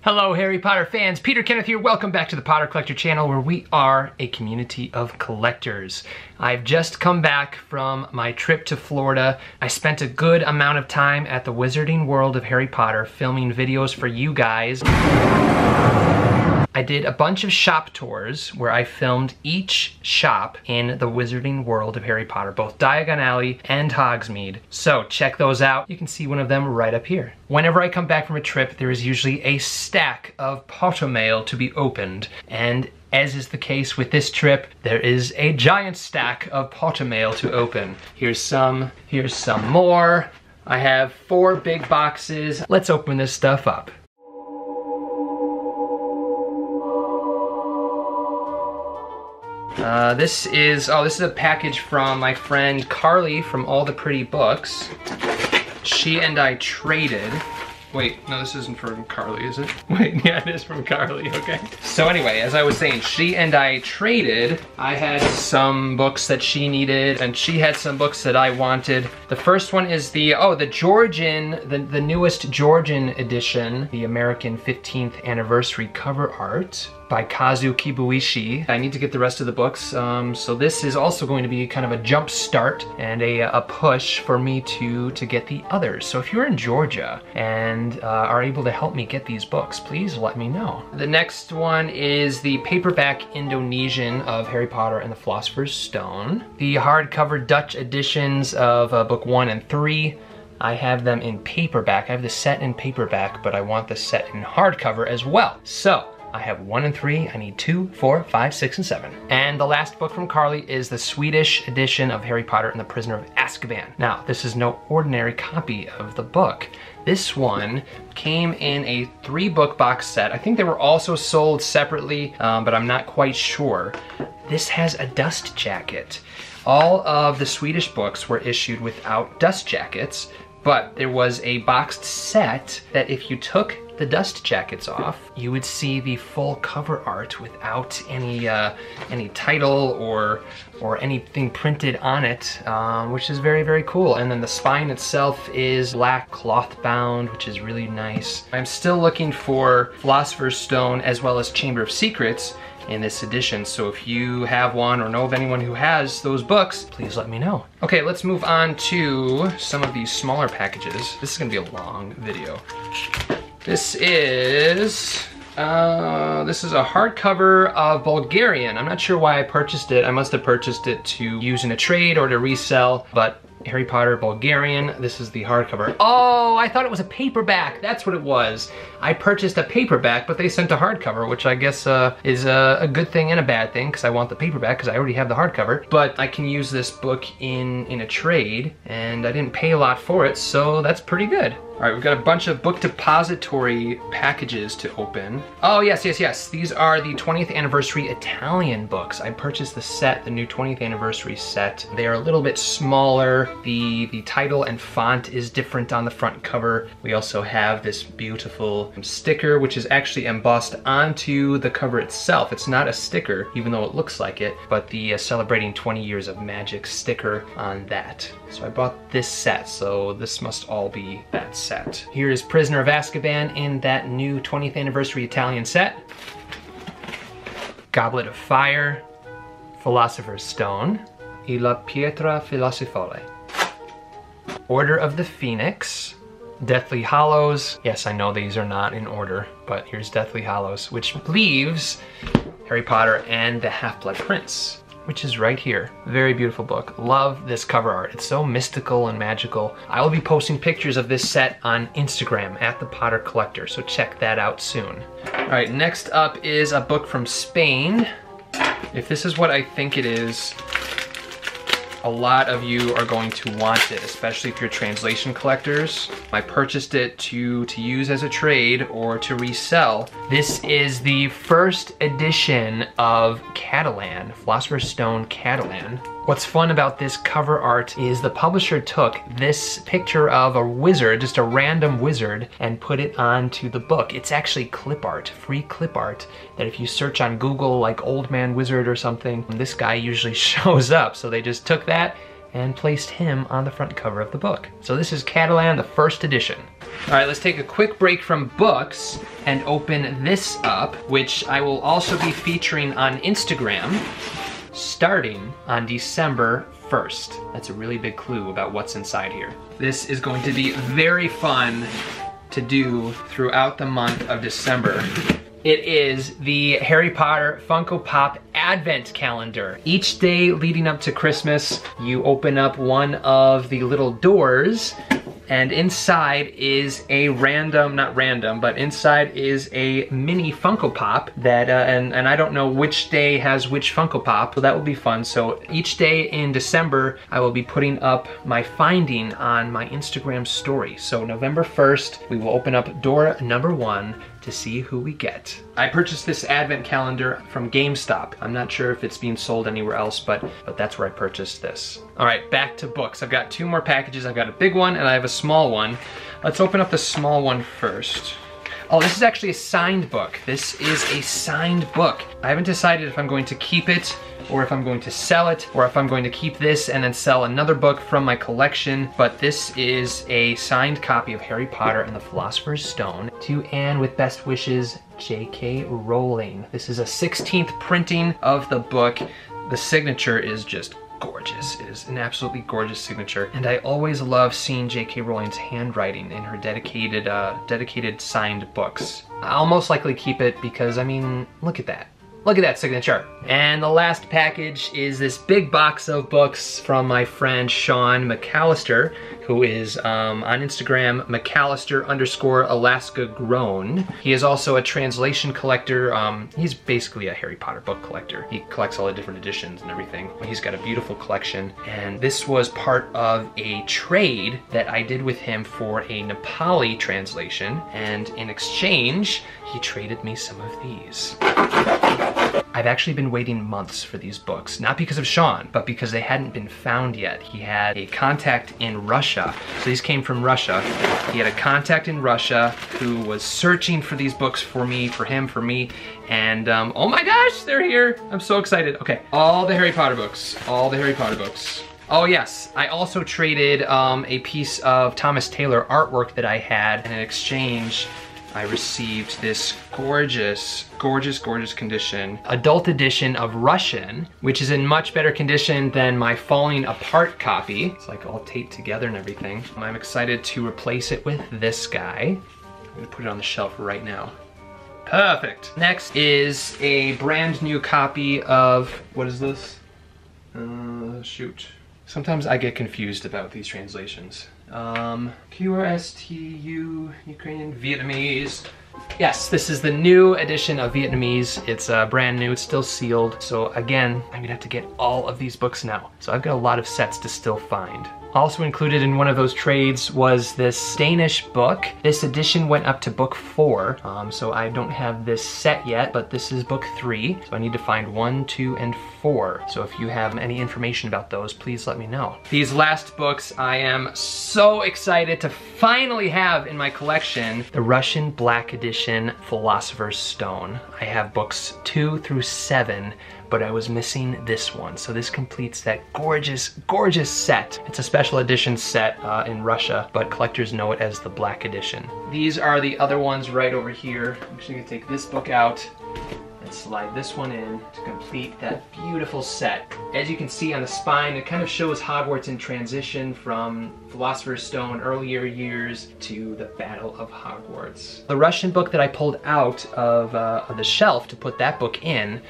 Hello Harry Potter fans, Peter Kenneth here. Welcome back to the Potter Collector channel where we are a community of collectors. I've just come back from my trip to Florida. I spent a good amount of time at the Wizarding World of Harry Potter filming videos for you guys. I did a bunch of shop tours where I filmed each shop in the Wizarding World of Harry Potter, both Diagon Alley and Hogsmeade. So check those out. You can see one of them right up here. Whenever I come back from a trip, there is usually a stack of Potter mail to be opened. And as is the case with this trip, there is a giant stack of Potter mail to open. Here's some more. I have 4 big boxes. Let's open this stuff up. This is a package from my friend Carly from All the Pretty Books. She and I traded. Wait, no, this isn't from Carly, is it? Wait, yeah, it is from Carly, okay. So anyway, as I was saying, she and I traded. I had some books that she needed, and she had some books that I wanted. The first one is the Georgian, the newest Georgian edition, the American 15th anniversary cover art by Kazu Kibuishi. I need to get the rest of the books, so this is also going to be kind of a jump start and a push for me to get the others. So if you're in Georgia and are able to help me get these books, please let me know. The next one is the paperback Indonesian of Harry Potter and the Philosopher's Stone. The hardcover Dutch editions of book 1 and 3. I have them in paperback. I have the set in paperback, but I want the set in hardcover as well. So I have 1 and 3, I need 2, 4, 5, 6, and 7. And the last book from Carly is the Swedish edition of Harry Potter and the Prisoner of Azkaban. Now, this is no ordinary copy of the book. This one came in a 3-book box set. I think they were also sold separately, but I'm not quite sure. This has a dust jacket. All of the Swedish books were issued without dust jackets, but there was a boxed set that if you took the dust jackets off, you would see the full cover art without any title or anything printed on it, which is very, very cool. And then the spine itself is black cloth bound, which is really nice. I'm still looking for Philosopher's Stone as well as Chamber of Secrets in this edition, so if you have one or know of anyone who has those books, please let me know. Okay, let's move on to some of these smaller packages. This is gonna be a long video. This is a hardcover of Bulgarian. I'm not sure why I purchased it. I must have purchased it to use in a trade or to resell, but Harry Potter Bulgarian, this is the hardcover. Oh, I thought it was a paperback. That's what it was. I purchased a paperback, but they sent a hardcover, which I guess is a good thing and a bad thing, because I want the paperback because I already have the hardcover. But I can use this book in a trade, and I didn't pay a lot for it, so that's pretty good. All right, we've got a bunch of book depository packages to open. Oh, yes. These are the 20th anniversary Italian books. I purchased the set, the new 20th anniversary set. They are a little bit smaller. The title and font is different on the front cover. We also have this beautiful sticker, which is actually embossed onto the cover itself. It's not a sticker, even though it looks like it, but the celebrating 20 years of magic sticker on that. So I bought this set, so this must all be that set. Here is Prisoner of Azkaban in that new 20th anniversary Italian set. Goblet of Fire, Philosopher's Stone, e la pietra filosofale. Order of the Phoenix, Deathly Hallows. Yes, I know these are not in order, but here's Deathly Hallows, which leaves Harry Potter and the Half-Blood Prince, which is right here. Very beautiful book. Love this cover art. It's so mystical and magical. I will be posting pictures of this set on Instagram at the Potter Collector, so check that out soon. All right, next up is a book from Spain. If this is what I think it is, a lot of you are going to want it, especially if you're translation collectors. I purchased it to use as a trade or to resell. This is the first edition of Catalan, Philosopher's Stone Catalan. What's fun about this cover art is the publisher took this picture of a wizard, just a random wizard, and put it onto the book. It's actually clip art, free clip art, that if you search on Google like Old Man Wizard or something, this guy usually shows up. So they just took that, and placed him on the front cover of the book. So this is Catalan, the first edition. All right, let's take a quick break from books and open this up, which I will also be featuring on Instagram starting on December 1st. That's a really big clue about what's inside here. This is going to be very fun to do throughout the month of December. It is the Harry Potter Funko Pop Advent Calendar. Each day leading up to Christmas, you open up one of the little doors, and inside is a not random, but inside is a mini Funko Pop that, and I don't know which day has which Funko Pop, so that will be fun. So each day in December, I will be putting up my finding on my Instagram story. So November 1st, we will open up door number 1 to see who we get. I purchased this advent calendar from GameStop. I'm not sure if it's being sold anywhere else, but that's where I purchased this. All right, back to books. I've got 2 more packages. I've got a big one and I have a small one. Let's open up the small one first. Oh, this is actually a signed book. This is a signed book. I haven't decided if I'm going to keep it or if I'm going to sell it, or if I'm going to keep this and then sell another book from my collection, but this is a signed copy of Harry Potter and the Philosopher's Stone. To Anne with best wishes, J.K. Rowling. This is a 16th printing of the book. The signature is just gorgeous. It is an absolutely gorgeous signature, and I always love seeing J.K. Rowling's handwriting in her dedicated signed books. I'll most likely keep it because, I mean, look at that. Look at that signature. And the last package is this big box of books from my friend Sean McAllister, who is on Instagram, McAllister_Alaska Grown. He is also a translation collector. He's basically a Harry Potter book collector. He collects all the different editions and everything. He's got a beautiful collection. And this was part of a trade that I did with him for a Nepali translation. And in exchange, he traded me some of these. I've actually been waiting months for these books, not because of Sean, but because they hadn't been found yet. He had a contact in Russia. So these came from Russia. He had a contact in Russia who was searching for these books for me, for me, and oh my gosh, they're here. I'm so excited. Okay, all the Harry Potter books, all the Harry Potter books. Oh yes, I also traded a piece of Thomas Taylor artwork that I had, and in exchange, I received this gorgeous condition, adult edition of Russian, which is in much better condition than my falling apart copy. It's like all taped together and everything. I'm excited to replace it with this guy. I'm gonna put it on the shelf right now. Perfect. Next is a brand new copy of, what is this? Shoot. Sometimes I get confused about these translations. QRSTU, Ukrainian, Vietnamese. Yes, this is the new edition of Vietnamese. It's brand new, it's still sealed. So again, I'm gonna have to get all of these books now. So I've got a lot of sets to still find. Also included in one of those trades was this Danish book. This edition went up to book 4, so I don't have this set yet, but this is book 3. So I need to find 1, 2, and 4. So if you have any information about those, please let me know. These last books I am so excited to finally have in my collection. The Russian Black Edition Philosopher's Stone. I have books 2 through 7, but I was missing this one. So this completes that gorgeous set. It's a special edition set in Russia, but collectors know it as the Black Edition. These are the other ones right over here. I'm just gonna take this book out and slide this one in to complete that beautiful set. As you can see on the spine, it kind of shows Hogwarts in transition from Philosopher's Stone earlier years to the Battle of Hogwarts. The Russian book that I pulled out of the shelf to put that book in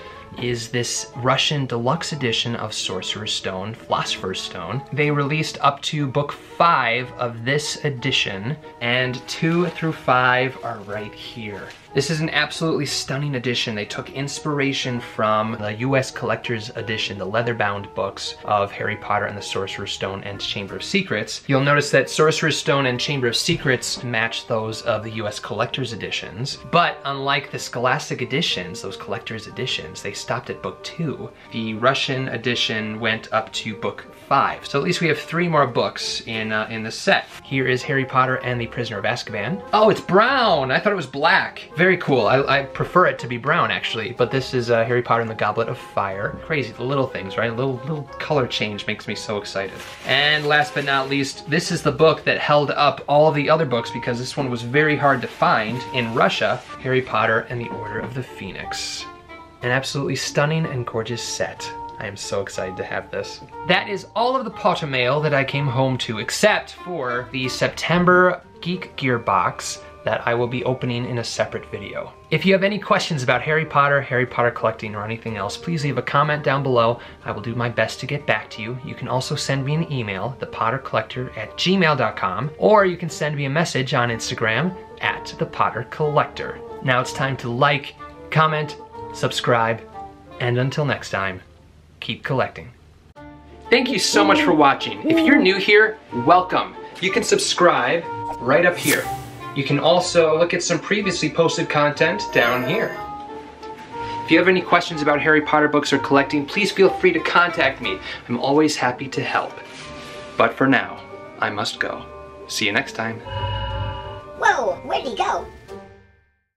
is this Russian deluxe edition of Sorcerer's Stone, Philosopher's Stone. They released up to book 5 of this edition, and 2 through 5 are right here. This is an absolutely stunning edition. They took inspiration from the US Collector's Edition, the leather-bound books of Harry Potter and the Sorcerer's Stone and Chamber of Secrets. You'll notice that Sorcerer's Stone and Chamber of Secrets match those of the US Collector's Editions, but unlike the Scholastic editions, those collector's editions, they stopped at book 2. The Russian edition went up to book 5. So at least we have 3 more books in the set. Here is Harry Potter and the Prisoner of Azkaban. Oh, it's brown! I thought it was black. Very cool. I prefer it to be brown, actually. But this is Harry Potter and the Goblet of Fire. Crazy, the little things, right? A little color change makes me so excited. And last but not least, this is the book that held up all the other books because this one was very hard to find in Russia. Harry Potter and the Order of the Phoenix. An absolutely stunning and gorgeous set. I am so excited to have this. That is all of the Potter mail that I came home to, except for the September Geek Gear box that I will be opening in a separate video. If you have any questions about Harry Potter collecting, or anything else, please leave a comment down below. I will do my best to get back to you. You can also send me an email, thepottercollector@gmail.com, or you can send me a message on Instagram @thepottercollector. Now it's time to like, comment, subscribe, and until next time, keep collecting. Thank you so much for watching. If you're new here, welcome. You can subscribe right up here. You can also look at some previously posted content down here. If you have any questions about Harry Potter books or collecting, please feel free to contact me. I'm always happy to help. But for now, I must go. See you next time. Whoa, where'd he go?